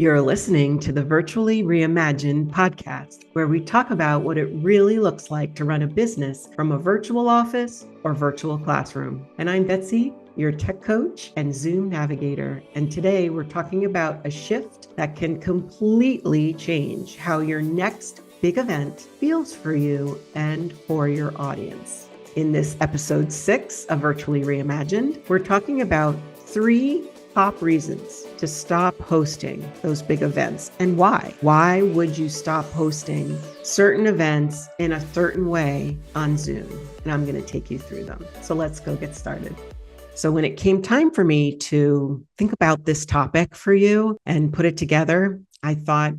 You're listening to the Virtually Reimagined podcast, where we talk about what it really looks like to run a business from a virtual office or virtual classroom. And I'm Betsy, your tech coach and Zoom navigator. And today we're talking about a shift that can completely change how your next big event feels for you and for your audience. In this episode 6 of Virtually Reimagined, we're talking about 3 top reasons to stop hosting those big events and why. Why would you stop hosting certain events in a certain way on Zoom? And I'm going to take you through them. So let's go get started. So when it came time for me to think about this topic for you and put it together, I thought,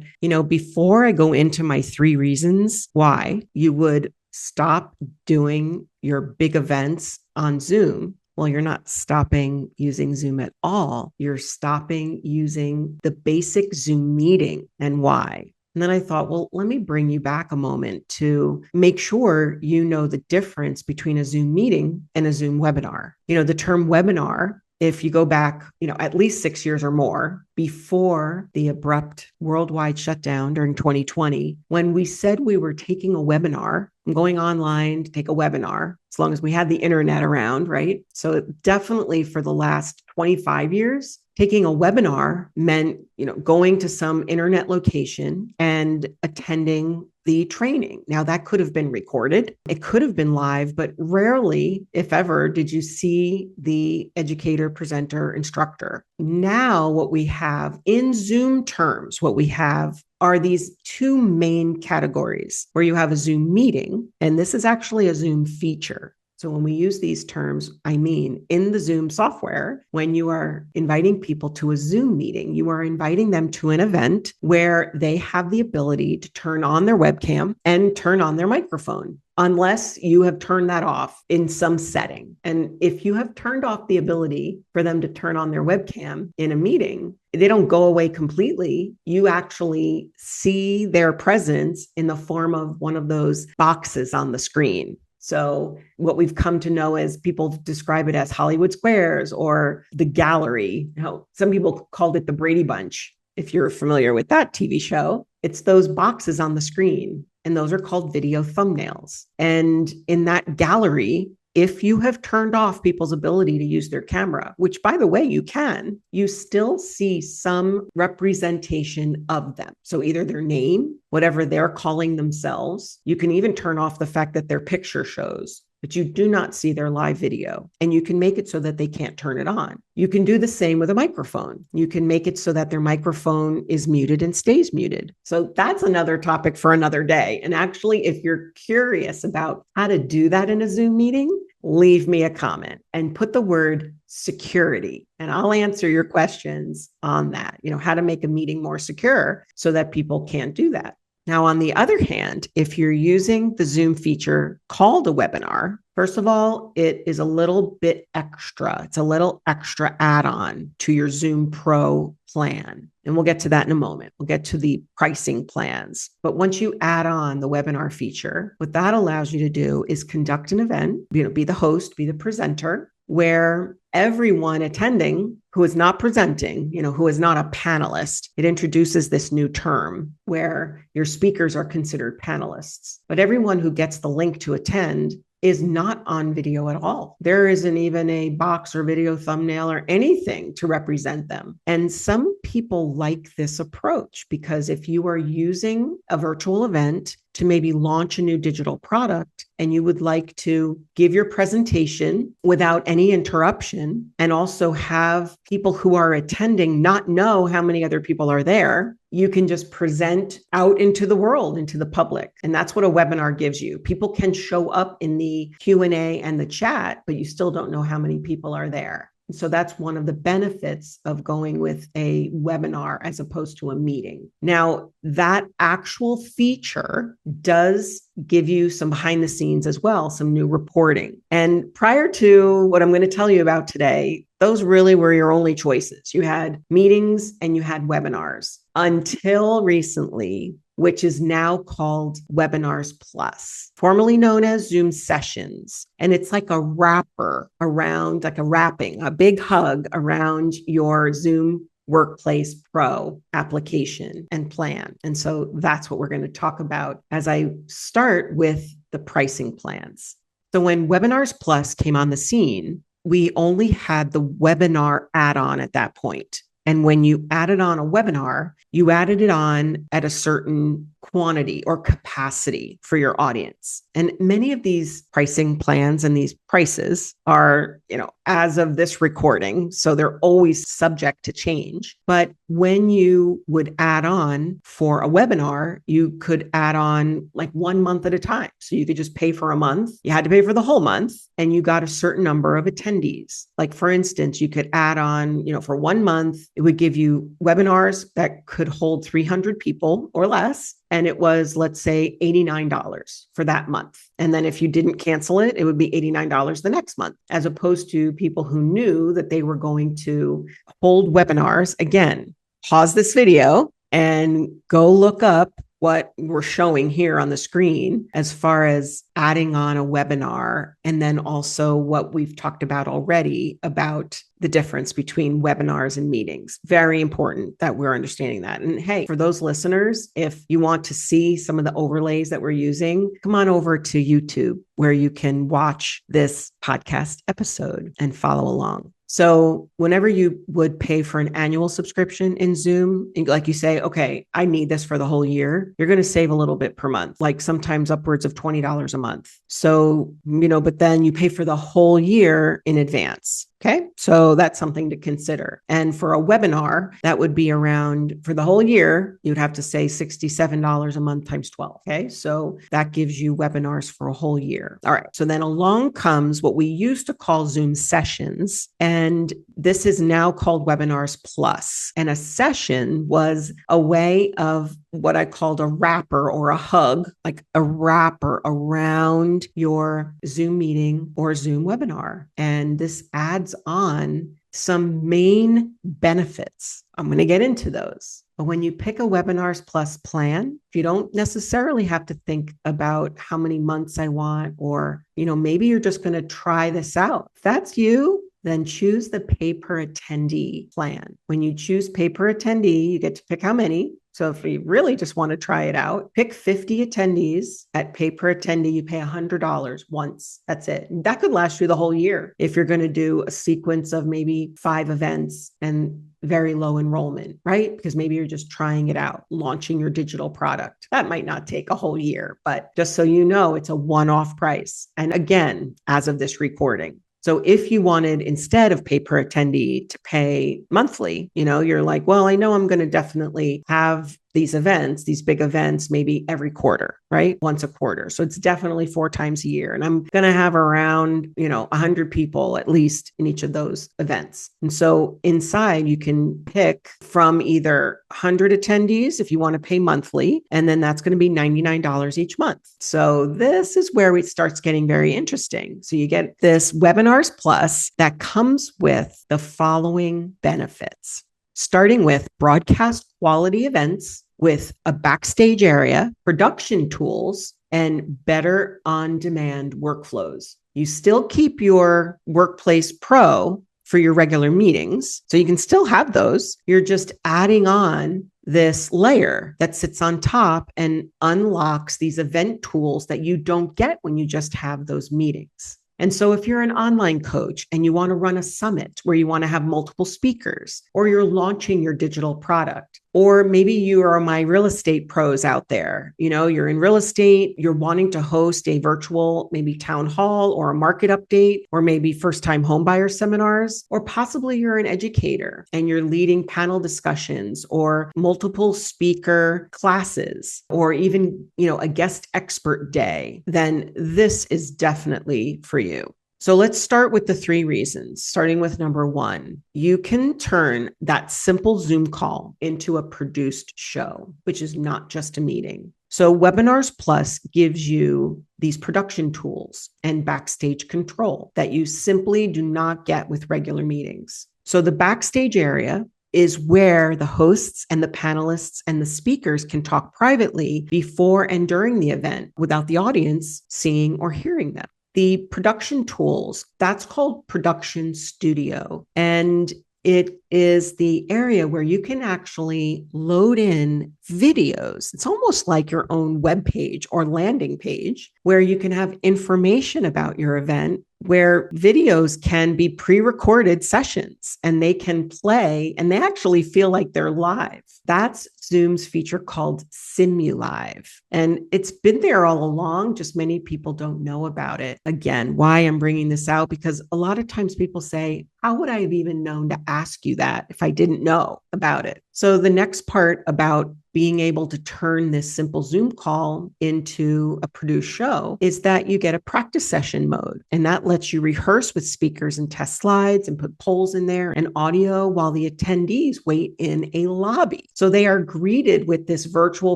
before I go into my 3 reasons why you would stop doing your big events on Zoom, well, you're not stopping using Zoom at all. You're stopping using the basic Zoom meeting. And why? And then I thought, well, let me bring you back a moment to make sure you know the difference between a Zoom meeting and a Zoom webinar. The term webinar, if you go back, at least 6 years or more before the abrupt worldwide shutdown during 2020, when we said we were taking a webinar, I'm going online to take a webinar, as long as we had the internet around, right? So definitely for the last 25 years, taking a webinar meant, going to some internet location and attending the training. Now that could have been recorded. It could have been live, but rarely, if ever, did you see the educator, presenter, instructor. Now what we have in Zoom terms, what we have are these 2 main categories where you have a Zoom meeting, and this is actually a Zoom feature. So when we use these terms, I mean, in the Zoom software, when you are inviting people to a Zoom meeting, you are inviting them to an event where they have the ability to turn on their webcam and turn on their microphone, unless you have turned that off in some setting. And if you have turned off the ability for them to turn on their webcam in a meeting, they don't go away completely. You actually see their presence in the form of one of those boxes on the screen. So what we've come to know as people describe it as Hollywood Squares or the gallery. Some people called it the Brady Bunch. If you're familiar with that TV show, it's those boxes on the screen, and those are called video thumbnails. And in that gallery, if you have turned off people's ability to use their camera, which by the way, you can, you still see some representation of them. So either their name, whatever they're calling themselves, you can even turn off the fact that their picture shows, but you do not see their live video. And you can make it so that they can't turn it on. You can do the same with a microphone. You can make it so that their microphone is muted and stays muted. So that's another topic for another day. And actually, if you're curious about how to do that in a Zoom meeting, leave me a comment and put the word security, and I'll answer your questions on that, how to make a meeting more secure so that people can't do that. Now, on the other hand, if you're using the Zoom feature called a webinar, first of all, it is a little bit extra. It's a little extra add-on to your Zoom Pro plan. And we'll get to that in a moment. We'll get to the pricing plans. But once you add on the webinar feature, what that allows you to do is conduct an event, be the host, be the presenter, where everyone attending who is not presenting, who is not a panelist, it introduces this new term where your speakers are considered panelists. But everyone who gets the link to attend is not on video at all. There isn't even a box or video thumbnail or anything to represent them. And some people like this approach because if you are using a virtual event to maybe launch a new digital product and you would like to give your presentation without any interruption and also have people who are attending not know how many other people are there, you can just present out into the world, into the public. And that's what a webinar gives you. People can show up in the Q&A and the chat, but you still don't know how many people are there. So that's one of the benefits of going with a webinar as opposed to a meeting. Now, that actual feature does give you some behind the scenes as well, some new reporting. And prior to what I'm going to tell you about today, those really were your only choices. You had meetings and you had webinars until recently, which is now called Webinars Plus, formerly known as Zoom Sessions. And it's like a wrapper around, like a wrapping, a big hug around your Zoom Workplace Pro application and plan. And so that's what we're going to talk about as I start with the pricing plans. So when Webinars Plus came on the scene, we only had the webinar add-on at that point. And when you added on a webinar, you added it on at a certain quantity or capacity for your audience. And many of these pricing plans and these prices are, as of this recording, so they're always subject to change. But when you would add on for a webinar, you could add on like 1 month at a time. So you could just pay for a month. You had to pay for the whole month and you got a certain number of attendees. Like for instance, you could add on, for 1 month, it would give you webinars that could hold 300 people or less. And it was, let's say, $89 for that month. And then if you didn't cancel it, it would be $89 the next month, as opposed to people who knew that they were going to hold webinars. Again, pause this video and go look up what we're showing here on the screen as far as adding on a webinar, and then also what we've talked about already about the difference between webinars and meetings. Very important that we're understanding that. And hey, for those listeners, if you want to see some of the overlays that we're using, come on over to YouTube where you can watch this podcast episode and follow along. So whenever you would pay for an annual subscription in Zoom, like you say, okay, I need this for the whole year, you're going to save a little bit per month, like sometimes upwards of $20 a month. So, but then you pay for the whole year in advance. Okay. So that's something to consider. And for a webinar, that would be around, for the whole year, you'd have to say $67 a month times 12. Okay. So that gives you webinars for a whole year. All right. So then along comes what we used to call Zoom sessions. And this is now called Webinars Plus. And a session was a way of what I called a wrapper or a hug, like a wrapper around your Zoom meeting or Zoom webinar. And this adds on some main benefits. I'm going to get into those. But when you pick a Webinars Plus plan, you don't necessarily have to think about how many months I want, or, maybe you're just going to try this out. If that's you, then choose the pay per attendee plan. When you choose pay per attendee, you get to pick how many. So if you really just want to try it out, pick 50 attendees. At pay per attendee, you pay $100 once. That's it. That could last you the whole year if you're going to do a sequence of maybe 5 events and very low enrollment, right? Because maybe you're just trying it out, launching your digital product. That might not take a whole year, but just so you know, it's a one-off price. And again, as of this recording. So if you wanted, instead of pay per attendee, to pay monthly, you're like, well, I know I'm going to definitely have these events, these big events, maybe every quarter, right? Once a quarter. So it's definitely 4 times a year. And I'm going to have around, 100 people at least in each of those events. And so inside you can pick from either 100 attendees if you want to pay monthly, and then that's going to be $99 each month. So this is where it starts getting very interesting. So you get this Webinars Plus that comes with the following benefits, starting with broadcast quality events with a backstage area, production tools, and better on-demand workflows. You still keep your Workplace Pro for your regular meetings, so you can still have those. You're just adding on this layer that sits on top and unlocks these event tools that you don't get when you just have those meetings. And so if you're an online coach and you want to run a summit where you want to have multiple speakers, or you're launching your digital product, or maybe you are my real estate pros out there, you're in real estate, you're wanting to host a virtual, maybe town hall or a market update, or maybe first-time homebuyer seminars, or possibly you're an educator and you're leading panel discussions or multiple speaker classes, or even, a guest expert day, then this is definitely for you. So let's start with the 3 reasons, starting with number 1. You can turn that simple Zoom call into a produced show, which is not just a meeting. So Webinars Plus gives you these production tools and backstage control that you simply do not get with regular meetings. So the backstage area is where the hosts and the panelists and the speakers can talk privately before and during the event without the audience seeing or hearing them. The production tools, that's called Production Studio. And it is the area where you can actually load in videos. It's almost like your own web page or landing page where you can have information about your event, where videos can be pre-recorded sessions and they can play and they actually feel like they're live. That's Zoom's feature called SimuLive. And it's been there all along, just many people don't know about it. Again, why I'm bringing this out, because a lot of times people say, how would I have even known to ask you that if I didn't know about it? So the next part about being able to turn this simple Zoom call into a produced show is that you get a practice session mode. And that lets you rehearse with speakers and test slides and put polls in there and audio while the attendees wait in a lobby. So they are greeted with this virtual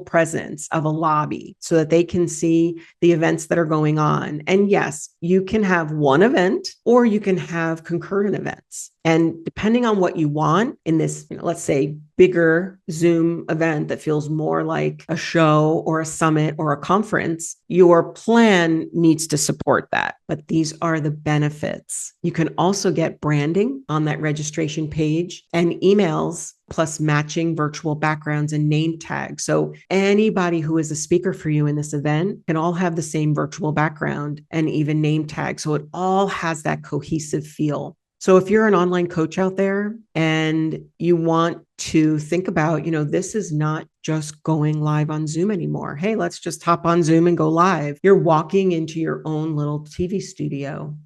presence of a lobby so that they can see the events that are going on. And yes, you can have one event or you can have concurrent events. And depending on what you want in this, let's say, bigger Zoom event that feels more like a show or a summit or a conference, your plan needs to support that. But these are the benefits. You can also get branding on that registration page and emails plus matching virtual backgrounds and name tags. So anybody who is a speaker for you in this event can all have the same virtual background and even name tag. So it all has that cohesive feel. So if you're an online coach out there and you want to think about, this is not just going live on Zoom anymore. Hey, let's just hop on Zoom and go live. You're walking into your own little TV studio,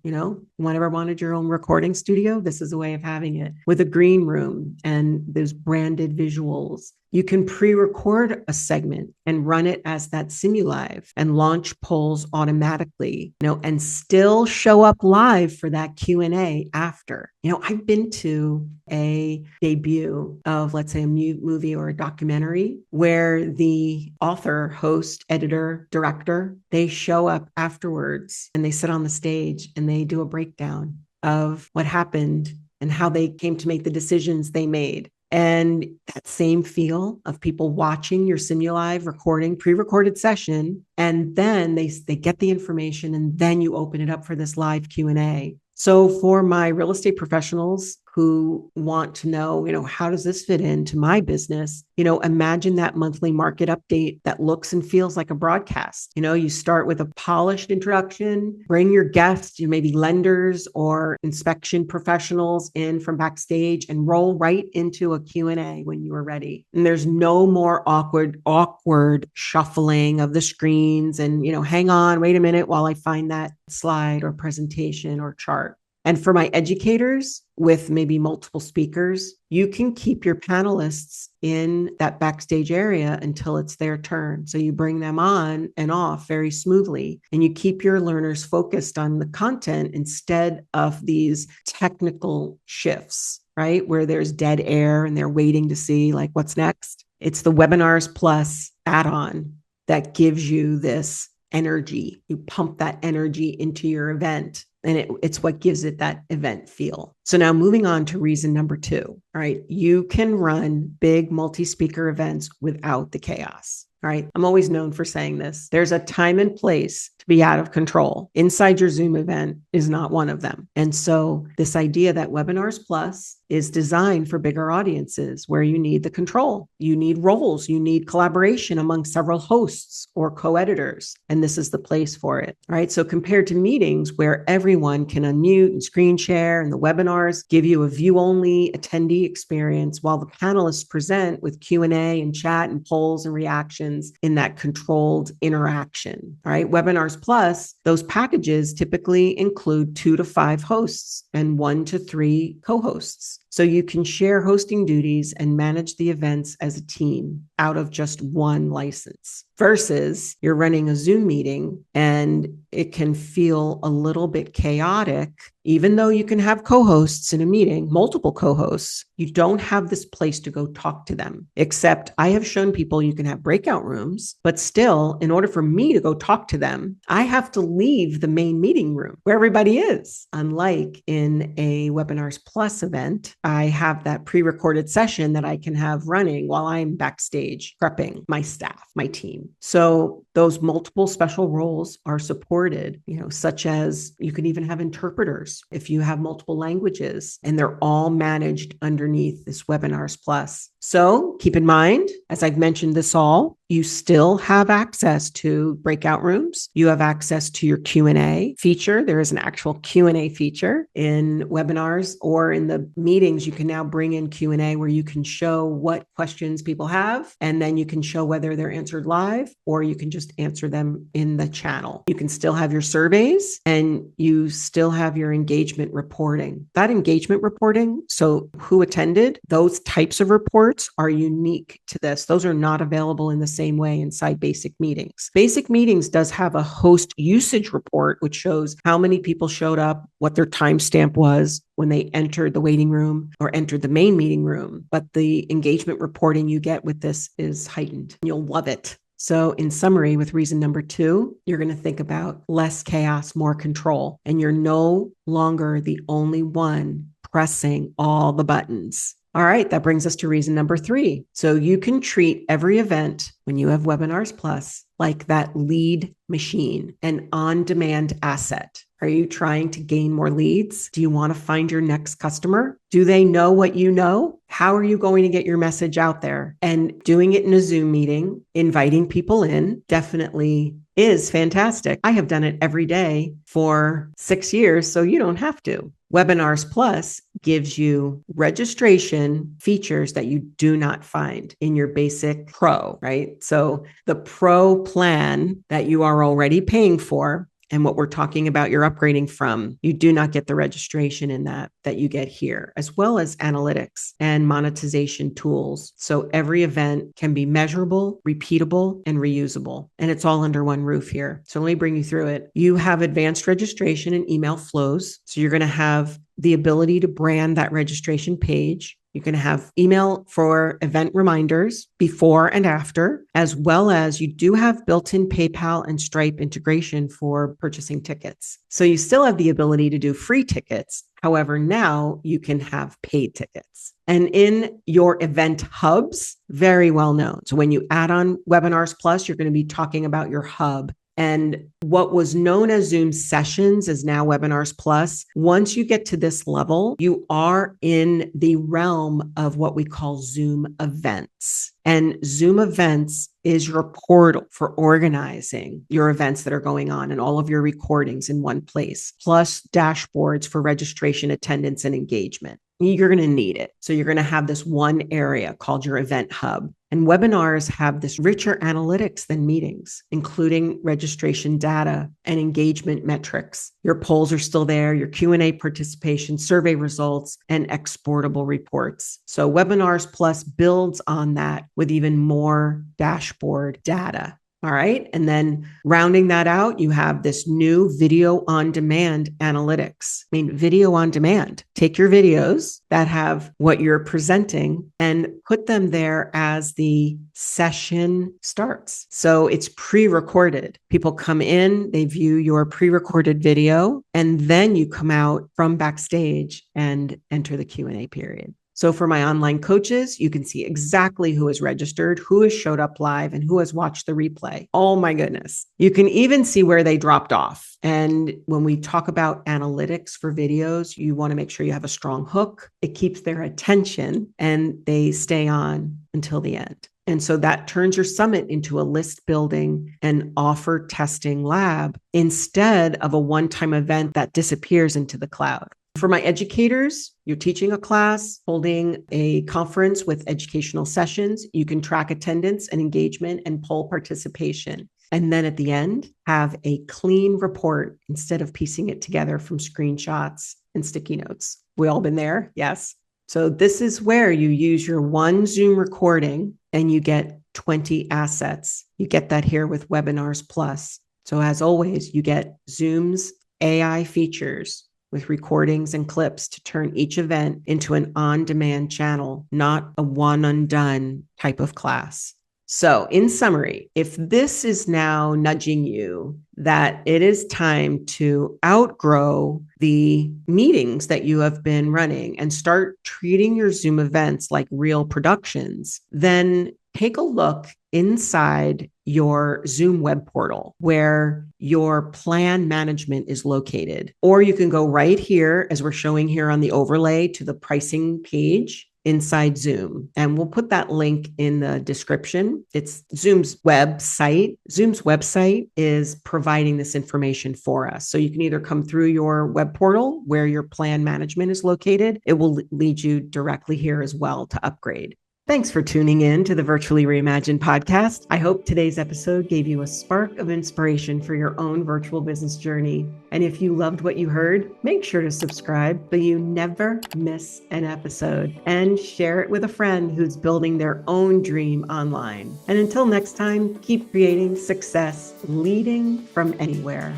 whenever wanted your own recording studio, this is a way of having it with a green room and those branded visuals. You can pre-record a segment and run it as that SimuLive and launch polls automatically, and still show up live for that Q&A after. I've been to a debut of, let's say, a movie or a documentary where the author, host, editor, director, they show up afterwards and they sit on the stage and they do a breakdown of what happened and how they came to make the decisions they made. And that same feel of people watching your SimuLive recording, pre-recorded session, and then they get the information and then you open it up for this live Q&A. So for my real estate professionals who want to know, how does this fit into my business? Imagine that monthly market update that looks and feels like a broadcast. You start with a polished introduction, bring your guests, maybe lenders or inspection professionals in from backstage and roll right into a Q&A when you are ready. And there's no more awkward shuffling of the screens and, hang on, wait a minute while I find that slide or presentation or chart. And for my educators with maybe multiple speakers, you can keep your panelists in that backstage area until it's their turn. So you bring them on and off very smoothly, and you keep your learners focused on the content instead of these technical shifts, right? Where there's dead air and they're waiting to see like what's next. It's the Webinars Plus add-on that gives you this energy. You pump that energy into your event. And it's what gives it that event feel. So now moving on to reason number 2, all right, you can run big multi-speaker events without the chaos. All right. I'm always known for saying this. There's a time and place to be out of control. Inside your Zoom event is not one of them. And so this idea that Webinars Plus is designed for bigger audiences where you need the control, you need roles, you need collaboration among several hosts or co-editors. And this is the place for it. All right. So compared to meetings where everyone can unmute and screen share, and the webinars give you a view-only attendee experience while the panelists present with Q&A and chat and polls and reactions in that controlled interaction. All right. Webinars Plus, those packages typically include 2 to 5 hosts and 1 to 3 co-hosts. So you can share hosting duties and manage the events as a team out of just one license versus you're running a Zoom meeting and it can feel a little bit chaotic. Even though you can have co-hosts in a meeting, multiple co-hosts, you don't have this place to go talk to them. Except I have shown people you can have breakout rooms, but still, in order for me to go talk to them, I have to leave the main meeting room where everybody is. Unlike in a Webinars Plus event, I have that pre-recorded session that I can have running while I'm backstage prepping my staff, my team. So those multiple special roles are supported, such as you can even have interpreters if you have multiple languages, and they're all managed underneath this Webinars Plus. So keep in mind, as I've mentioned this all, you still have access to breakout rooms. You have access to your Q&A feature. There is an actual Q&A feature in webinars, or in the meetings. You can now bring in Q&A where you can show what questions people have, and then you can show whether they're answered live or you can just answer them in the channel. You can still have your surveys, and you still have your engagement reporting. That engagement reporting, so who attended, those types of reports are unique to this. Those are not available in the same way inside Basic Meetings. Basic Meetings does have a host usage report, which shows how many people showed up, what their timestamp was when they entered the waiting room or entered the main meeting room. But the engagement reporting you get with this is heightened. You'll love it. So in summary, with reason number 2, you're going to think about less chaos, more control, and you're no longer the only one pressing all the buttons. All right, that brings us to reason number 3. So you can treat every event when you have Webinars Plus like that lead machine, an on-demand asset. Are you trying to gain more leads? Do you want to find your next customer? Do they know what you know? How are you going to get your message out there? And doing it in a Zoom meeting, inviting people in, definitely is fantastic. I have done it every day for 6 years, so you don't have to. Webinars Plus gives you registration features that you do not find in your basic Pro, right? So the Pro plan that you are already paying for, and what we're talking about you're upgrading from, you do not get the registration in that you get here, as well as analytics and monetization tools. So every event can be measurable, repeatable, and reusable. And it's all under one roof here. So let me bring you through it. You have advanced registration and email flows. So you're going to have the ability to brand that registration page. You can have email for event reminders before and after, as well as you do have built-in PayPal and Stripe integration for purchasing tickets. So you still have the ability to do free tickets. However, now you can have paid tickets. And in your event hubs, very well known. So when you add on Webinars Plus, you're going to be talking about your hub. And what was known as Zoom Sessions is now Webinars Plus. Once you get to this level, you are in the realm of what we call Zoom Events. And Zoom Events is your portal for organizing your events that are going on and all of your recordings in one place, plus dashboards for registration, attendance, and engagement. You're going to need it. So you're going to have this one area called your event hub. And webinars have this richer analytics than meetings, including registration data and engagement metrics. Your polls are still there, your Q&A participation, survey results, and exportable reports. So Webinars Plus builds on that with even more dashboard data. All right. And then rounding that out, you have this new video on demand analytics. I mean, video on demand. Take your videos that have what you're presenting and put them there as the session starts. So it's pre-recorded. People come in, they view your pre-recorded video, and then you come out from backstage and enter the Q&A period. So for my online coaches, you can see exactly who is registered, who has showed up live, and who has watched the replay. Oh my goodness. You can even see where they dropped off. And when we talk about analytics for videos, you want to make sure you have a strong hook. It keeps their attention and they stay on until the end. And so that turns your summit into a list building and offer testing lab instead of a one-time event that disappears into the cloud. For my educators, you're teaching a class, holding a conference with educational sessions. You can track attendance and engagement and poll participation. And then at the end, have a clean report instead of piecing it together from screenshots and sticky notes. We all been there? Yes. So this is where you use your one Zoom recording and you get 20 assets. You get that here with Webinars Plus. So as always, you get Zoom's AI features with recordings and clips to turn each event into an on-demand channel, not a one-and-done type of class. So, in summary, if this is now nudging you that it is time to outgrow the meetings that you have been running and start treating your Zoom events like real productions, then take a look inside your Zoom web portal where your plan management is located. Or you can go right here, as we're showing here on the overlay, to the pricing page inside Zoom. And we'll put that link in the description. It's Zoom's website. Zoom's website is providing this information for us. So you can either come through your web portal where your plan management is located. It will lead you directly here as well to upgrade. Thanks for tuning in to the Virtually Reimagined podcast. I hope today's episode gave you a spark of inspiration for your own virtual business journey. And if you loved what you heard, make sure to subscribe so you never miss an episode, and share it with a friend who's building their own dream online. And until next time, keep creating success, leading from anywhere.